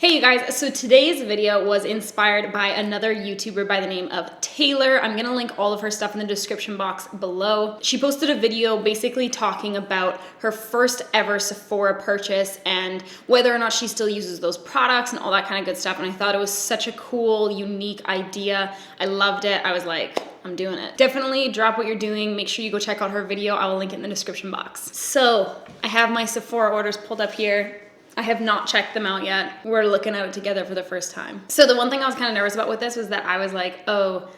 Hey you guys, so today's video was inspired by another YouTuber by the name of Taylor. I'm gonna link all of her stuff in the description box below. She posted a video basically talking about her first ever Sephora purchase and whether or not she still uses those products and all that kind of good stuff. And I thought it was such a cool, unique idea. I loved it. I was like, I'm doing it. Definitely drop what you're doing. Make sure you go check out her video. I will link it in the description box. So I have my Sephora orders pulled up here. I have not checked them out yet. We're looking at it together for the first time. So the one thing I was kind of nervous about with this was that I was like, oh,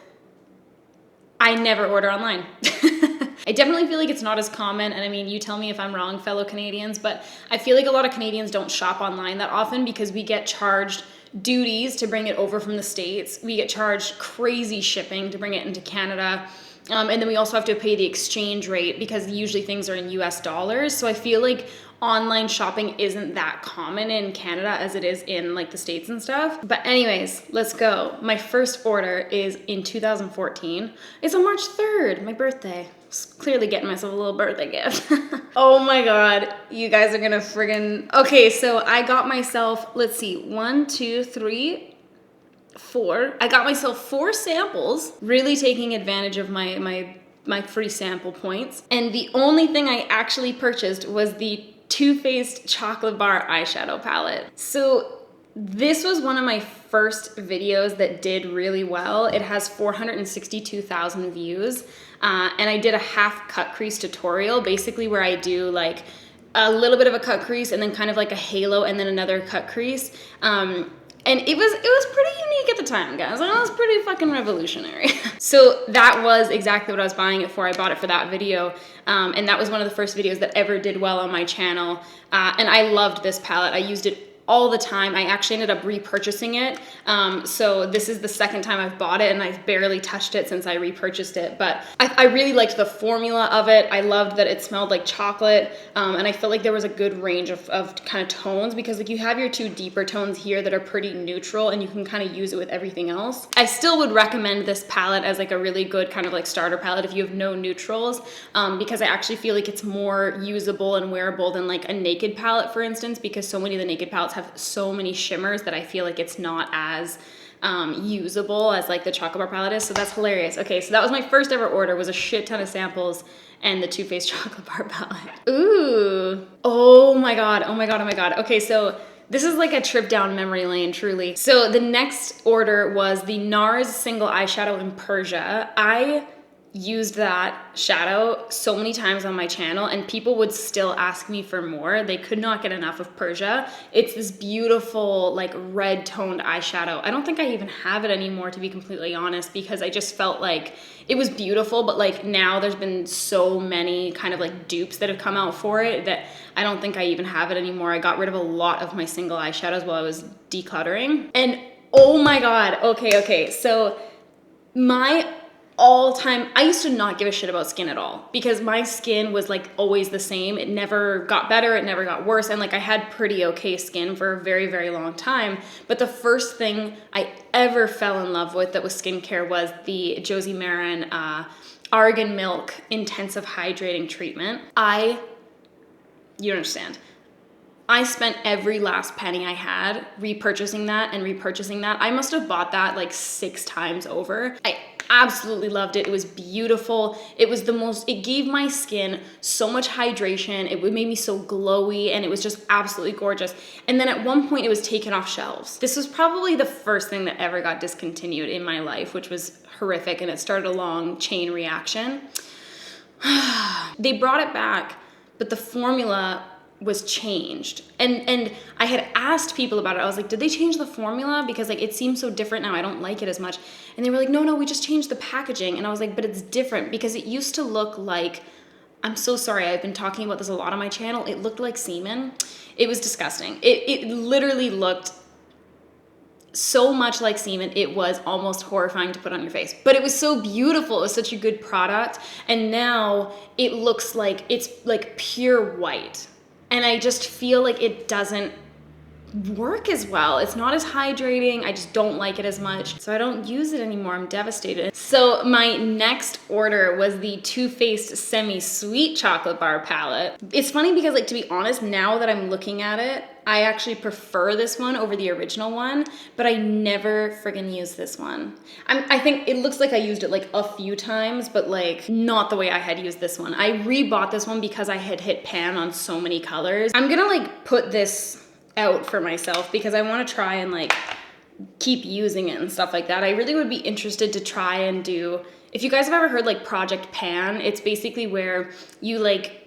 I never order online. I definitely feel like it's not as common, and I mean, you tell me if I'm wrong, fellow Canadians, but I feel like a lot of Canadians don't shop online that often because we get charged duties to bring it over from the States. We get charged crazy shipping to bring it into Canada. And then we also have to pay the exchange rate because usually things are in US dollars. So I feel like online shopping isn't that common in Canada as it is in like the States and stuff. But anyways, let's go. My first order is in 2014. It's on March 3rd, my birthday. Clearly getting myself a little birthday gift. Oh my God, you guys are gonna friggin'. Okay, so I got myself, let's see, 1, 2, 3, 4. I got myself 4 samples, really taking advantage of my free sample points. And the only thing I actually purchased was the Too Faced Chocolate Bar Eyeshadow Palette. So this was one of my first videos that did really well. It has 462,000 views. And I did a half cut crease tutorial, basically where I do like a little bit of a cut crease and then kind of like a halo and then another cut crease. And it was pretty unique at the time, guys. It was pretty fucking revolutionary. So that was exactly what I was buying it for. I bought it for that video. And that was one of the first videos that ever did well on my channel. And I loved this palette. I used it all the time. I actually ended up repurchasing it. So this is the second time I've bought it and I've barely touched it since I repurchased it. But I really liked the formula of it. I loved that it smelled like chocolate. And I felt like there was a good range of kind of tones because like you have your 2 deeper tones here that are pretty neutral and you can kind of use it with everything else. I still would recommend this palette as like a really good kind of like starter palette if you have no neutrals, because I actually feel like it's more usable and wearable than like a Naked palette, for instance, because so many of the Naked palettes have so many shimmers that I feel like it's not as usable as like the chocolate bar palette is. So that's hilarious. Okay, so that was my first ever order, was a shit ton of samples and the Too Faced Chocolate Bar palette. Ooh, oh my God, oh my God, oh my God. Okay, so this is like a trip down memory lane, truly. So the next order was the NARS single eyeshadow in Persia. I used that shadow so many times on my channel and people would still ask me for more. They could not get enough of Persia. It's this beautiful like red toned eyeshadow. I don't think I even have it anymore, to be completely honest, because I just felt like it was beautiful, but like now there's been so many kind of like dupes that have come out for it that I don't think I even have it anymore. I got rid of a lot of my single eyeshadows while I was decluttering. And oh my God, okay. So my all-time, I used to not give a shit about skin at all because my skin was like always the same. It never got better, it never got worse, and like I had pretty okay skin for a very, very long time. But the first thing I ever fell in love with that was skincare was the Josie Maran Argan Milk Intensive Hydrating Treatment. You don't understand. I spent every last penny I had repurchasing that and repurchasing that. I must have bought that like 6 times over. I absolutely loved it. It was beautiful. It was it gave my skin so much hydration. It made me so glowy and it was just absolutely gorgeous. And then at one point it was taken off shelves. This was probably the first thing that ever got discontinued in my life, which was horrific, and it started a long chain reaction. They brought it back, but the formula was changed. And I had asked people about it. I was like, did they change the formula? Because like it seems so different now. I don't like it as much. And they were like, no, we just changed the packaging. And I was like, but it's different because it used to look like, I'm so sorry, I've been talking about this a lot on my channel. It looked like semen. It was disgusting. It literally looked so much like semen. It was almost horrifying to put on your face, but it was so beautiful. It was such a good product. And now it looks like it's like pure white. And I just feel like it doesn't work as well. It's not as hydrating. I just don't like it as much. So I don't use it anymore. I'm devastated. So my next order was the Too Faced Semi-Sweet Chocolate Bar Palette. It's funny because like, to be honest, now that I'm looking at it, I actually prefer this one over the original one, but I never friggin' use this one. I think it looks like I used it like a few times, but like not the way I had used this one. I rebought this one because I had hit pan on so many colors. I'm gonna like put this out for myself because I wanna try and like keep using it and stuff like that. I really would be interested to try and do, if you guys have ever heard like Project Pan, it's basically where you like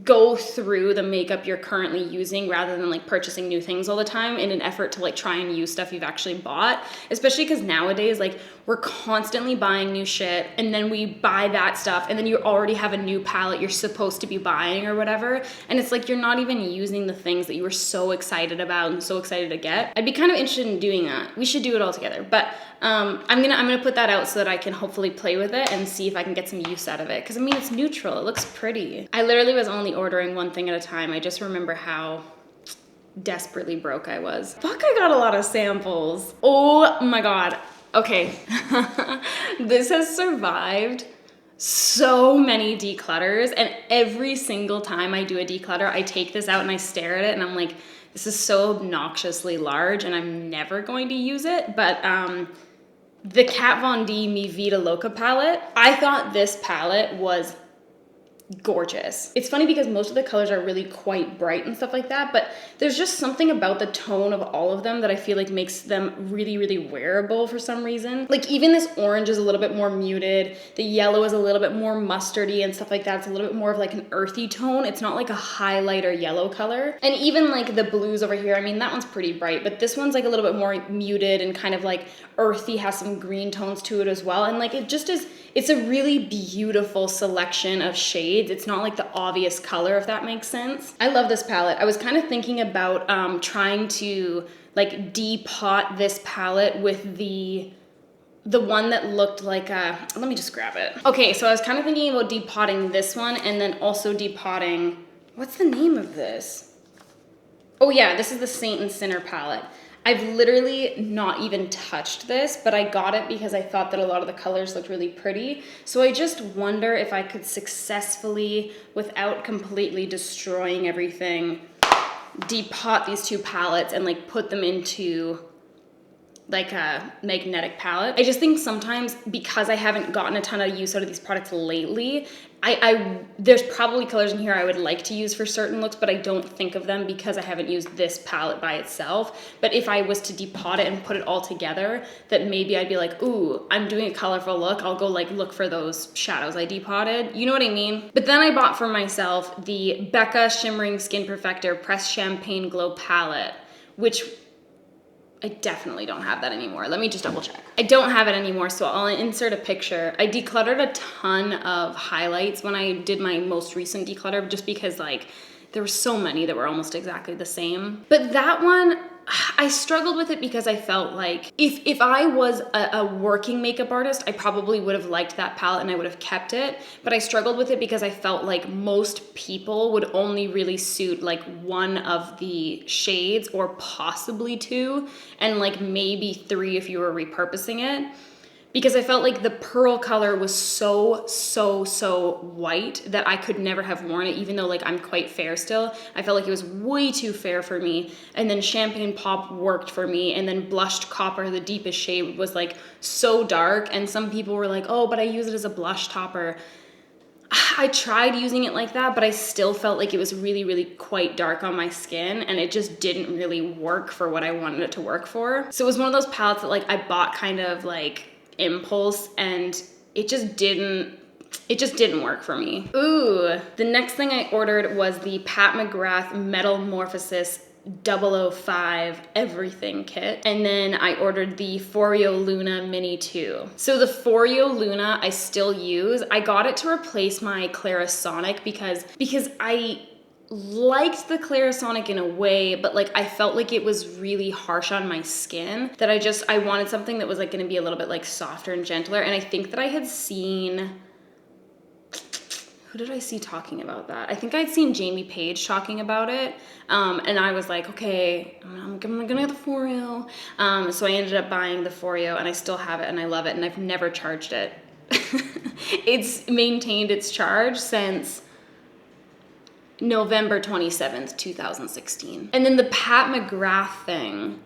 go through the makeup you're currently using rather than like purchasing new things all the time in an effort to like try and use stuff you've actually bought, especially because nowadays like we're constantly buying new shit and then we buy that stuff and then you already have a new palette you're supposed to be buying or whatever, and it's like you're not even using the things that you were so excited about and so excited to get. I'd be kind of interested in doing that. We should do it all together, but I'm gonna put that out so that I can hopefully play with it and see if I can get some use out of it, because I mean it's neutral, it looks pretty. I literally was only ordering one thing at a time. I just remember how desperately broke I was. Fuck, I got a lot of samples. Oh my god. Okay. This has survived so many declutters, and every single time I do a declutter, I take this out and I stare at it and I'm like, this is so obnoxiously large and I'm never going to use it. But the Kat Von D Mi Vida Loca palette, I thought this palette was gorgeous. It's funny because most of the colors are really quite bright and stuff like that, but there's just something about the tone of all of them that I feel like makes them really, really wearable for some reason. Like even this orange is a little bit more muted, the yellow is a little bit more mustardy and stuff like that. It's a little bit more of like an earthy tone. It's not like a highlighter yellow color. And even like the blues over here, I mean, that one's pretty bright, but this one's like a little bit more muted and kind of like earthy, has some green tones to it as well. And like it just is, it's a really beautiful selection of shades. It's not like the obvious color, if that makes sense. I love this palette. I was kind of thinking about trying to like depot this palette with the one that looked like a, let me just grab it. Okay, so I was kind of thinking about depotting this one and then also depotting, what's the name of this? Oh yeah, this is the Saint and Sinner palette. I've literally not even touched this, but I got it because I thought that a lot of the colors looked really pretty. So I just wonder if I could successfully, without completely destroying everything, depot these two palettes and like put them into like a magnetic palette. I just think sometimes because I haven't gotten a ton of use out of these products lately, there's probably colors in here I would like to use for certain looks, but I don't think of them because I haven't used this palette by itself. But if I was to depot it and put it all together, that maybe I'd be like, ooh, I'm doing a colorful look. I'll go like look for those shadows I depotted. You know what I mean? But then I bought for myself the Becca Shimmering Skin Perfector Pressed Champagne Glow palette, which I definitely don't have that anymore. Let me just double check. I don't have it anymore, so I'll insert a picture. I decluttered a ton of highlights when I did my most recent declutter, just because like there were so many that were almost exactly the same. But that one, I struggled with it because I felt like if I was a working makeup artist, I probably would have liked that palette and I would have kept it. But I struggled with it because I felt like most people would only really suit like one of the shades or possibly two, and like maybe three if you were repurposing it. Because I felt like the pearl color was so white that I could never have worn it, even though like I'm quite fair still. I felt like it was way too fair for me. And then Champagne Pop worked for me. And then Blushed Copper, the deepest shade, was like so dark. And some people were like, oh, but I use it as a blush topper. I tried using it like that, but I still felt like it was really, really quite dark on my skin, and it just didn't really work for what I wanted it to work for. So it was one of those palettes that like I bought kind of like impulse, and it just didn't work for me. Ooh, the next thing I ordered was the Pat McGrath Metamorphosis 005 Everything Kit. And then I ordered the Foreo Luna Mini 2. So the Foreo Luna I still use. I got it to replace my Clarisonic because I liked the Clarisonic in a way, but like I felt like it was really harsh on my skin, that I wanted something that was like gonna be a little bit like softer and gentler. And I think that I had seen, who did I see talking about that? I think I'd seen Jamie Page talking about it. And I was like, okay, I'm gonna get the Foreo. So I ended up buying the Foreo, and I still have it and I love it, and I've never charged it. It's maintained its charge since November 27th, 2016. And then the Pat McGrath thing,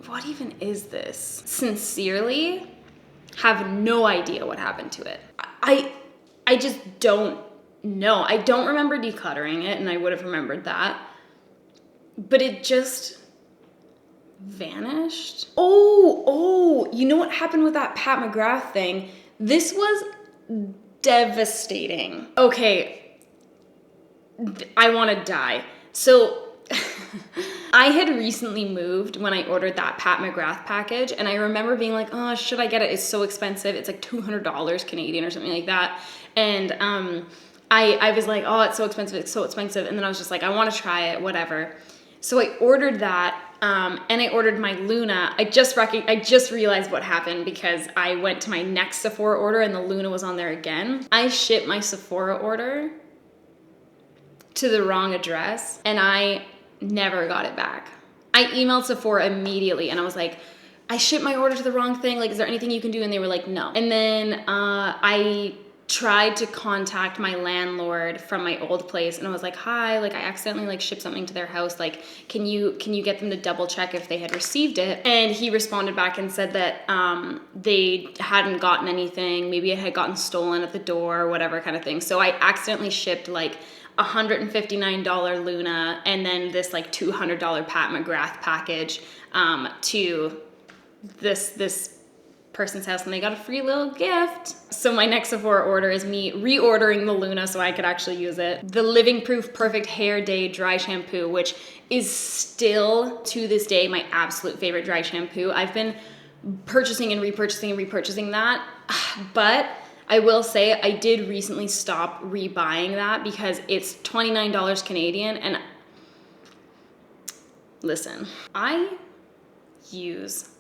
what even is this? Sincerely, have no idea what happened to it. I just don't know. I don't remember decluttering it, and I would have remembered that. But it just vanished. Oh, you know what happened with that Pat McGrath thing? This was devastating. Okay, I want to die. So I had recently moved when I ordered that Pat McGrath package, and I remember being like, oh, should I get it? It's so expensive. It's like $200 Canadian or something like that. And I was like, oh, it's so expensive. It's so expensive. And then I was just like, I want to try it, whatever. So I ordered that, and I ordered my Luna. I just realized what happened because I went to my next Sephora order and the Luna was on there again. I shipped my Sephora order to the wrong address, and I never got it back. I emailed Sephora immediately, and I was like, I shipped my order to the wrong thing. Like, is there anything you can do? And they were like, no. And then I tried to contact my landlord from my old place, and I was like, hi, like I accidentally like shipped something to their house. Like, can you get them to double check if they had received it? And he responded back and said that they hadn't gotten anything. Maybe it had gotten stolen at the door or whatever kind of thing. So I accidentally shipped like $159 Luna and then this like $200 Pat McGrath package to this person's house, and they got a free little gift. So my next Sephora order is me reordering the Luna so I could actually use it. The Living Proof Perfect Hair Day dry shampoo, which is still to this day my absolute favorite dry shampoo. I've been purchasing and repurchasing that, but I will say I did recently stop rebuying that because it's $29 Canadian, and listen, I use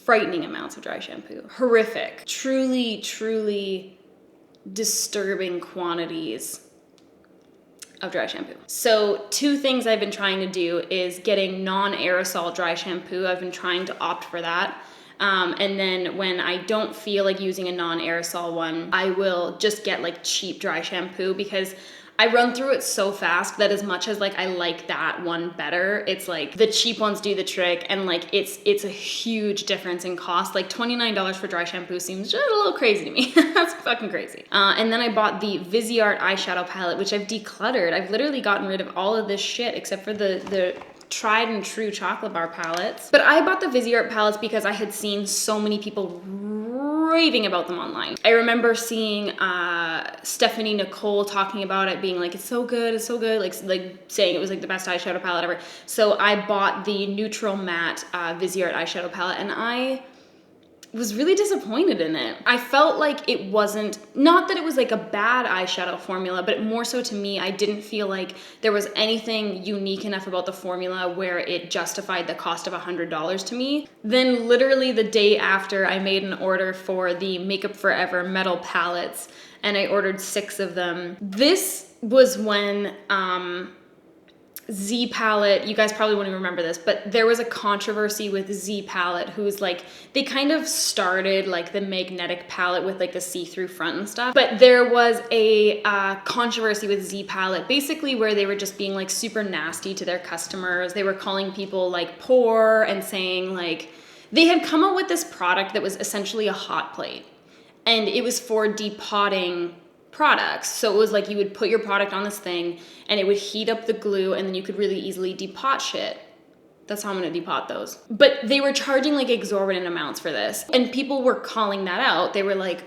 frightening amounts of dry shampoo. Horrific, truly disturbing quantities of dry shampoo. So 2 things I've been trying to do is getting non-aerosol dry shampoo. I've been trying to opt for that. And then when I don't feel like using a non-aerosol one, I will just get like cheap dry shampoo because I run through it so fast that as much as like I like that one better, it's like the cheap ones do the trick, and like it's a huge difference in cost. Like $29 for dry shampoo seems just a little crazy to me. That's fucking crazy. And then I bought the Viseart eyeshadow palette, which I've decluttered. I've literally gotten rid of all of this shit except for the tried and true chocolate bar palettes. But I bought the Viseart palettes because I had seen so many people raving about them online. I remember seeing Stephanie Nicole talking about it, being like, it's so good, like saying it was like the best eyeshadow palette ever. So I bought the neutral matte Viseart eyeshadow palette, and I was really disappointed in it. I felt like it wasn't, not that it was like a bad eyeshadow formula, but more so to me, I didn't feel like there was anything unique enough about the formula where it justified the cost of $100 to me. Then literally the day after, I made an order for the Makeup Forever metal palettes, and I ordered 6 of them. This was when Z Palette, you guys probably won't even remember this, but there was a controversy with Z Palette, who's like, they kind of started like the magnetic palette with like the see-through front and stuff. But there was a controversy with Z Palette, basically where they were just being like super nasty to their customers. They were calling people like poor and saying like, they had come up with this product that was essentially a hot plate, and it was for depotting products. So it was like you would put your product on this thing and it would heat up the glue, and then you could really easily depot shit. That's how I'm gonna depot those. But they were charging like exorbitant amounts for this, and people were calling that out. They were like,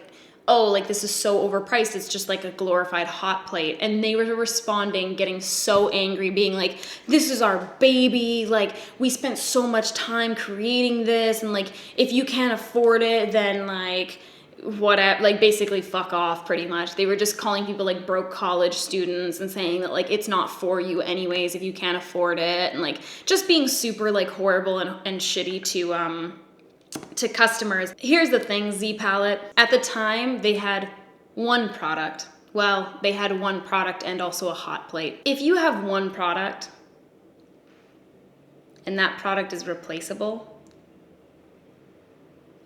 oh, like this is so overpriced, it's just like a glorified hot plate. And they were responding, getting so angry, being like, this is our baby, like we spent so much time creating this, and like if you can't afford it, then like whatever, like basically fuck off pretty much. They were just calling people like broke college students and saying that like it's not for you anyways if you can't afford it, and like just being super like horrible and shitty to customers. Here's the thing, Z Palette, at the time they had one product. Well, they had one product and also a hot plate. If you have one product and that product is replaceable,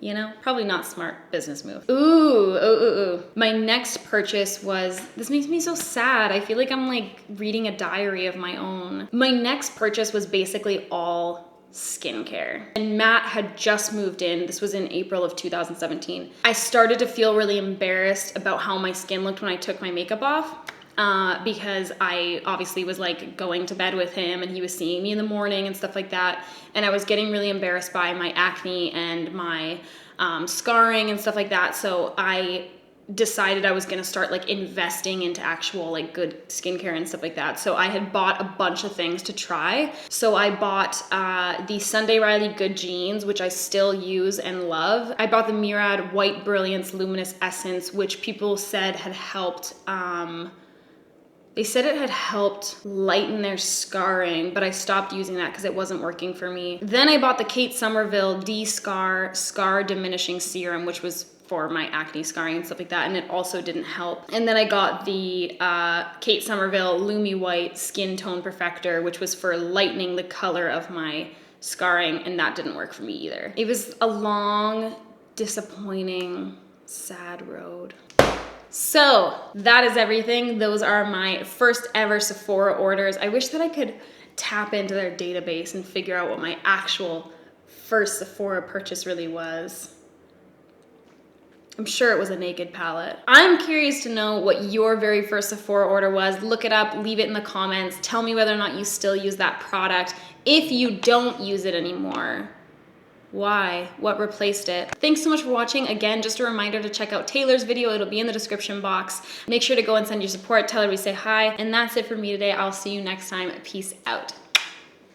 You know, probably not smart business move. Ooh. My next purchase was, this makes me so sad. I feel like I'm like reading a diary of my own. My next purchase was basically all skincare. And Matt had just moved in. This was in April of 2017. I started to feel really embarrassed about how my skin looked when I took my makeup off. Because I obviously was like going to bed with him and he was seeing me in the morning and stuff like that. And I was getting really embarrassed by my acne and my scarring and stuff like that. So I decided I was gonna start like investing into actual like good skincare and stuff like that. So I had bought a bunch of things to try. So I bought the Sunday Riley Good Jeans, which I still use and love. I bought the Murad White Brilliance Luminous Essence, which people said had helped they said it had helped lighten their scarring, but I stopped using that because it wasn't working for me. Then I bought the Kate Somerville D-Scar Scar Diminishing Serum, which was for my acne scarring and stuff like that, and it also didn't help. And then I got the Kate Somerville Lumi White Skin Tone Perfector, which was for lightening the color of my scarring, and that didn't work for me either. It was a long, disappointing, sad road. So that is everything. Those are my first ever Sephora orders. I wish that I could tap into their database and figure out what my actual first Sephora purchase really was. I'm sure it was a naked palette. I'm curious to know what your very first Sephora order was. Look it up, leave it in the comments. Tell me whether or not you still use that product. If you don't use it anymore, why? What replaced it? Thanks so much for watching. Again, just a reminder to check out Taylor's video. It'll be in the description box. Make sure to go and send your support. Tell her we say hi. And that's it for me today. I'll see you next time. Peace out.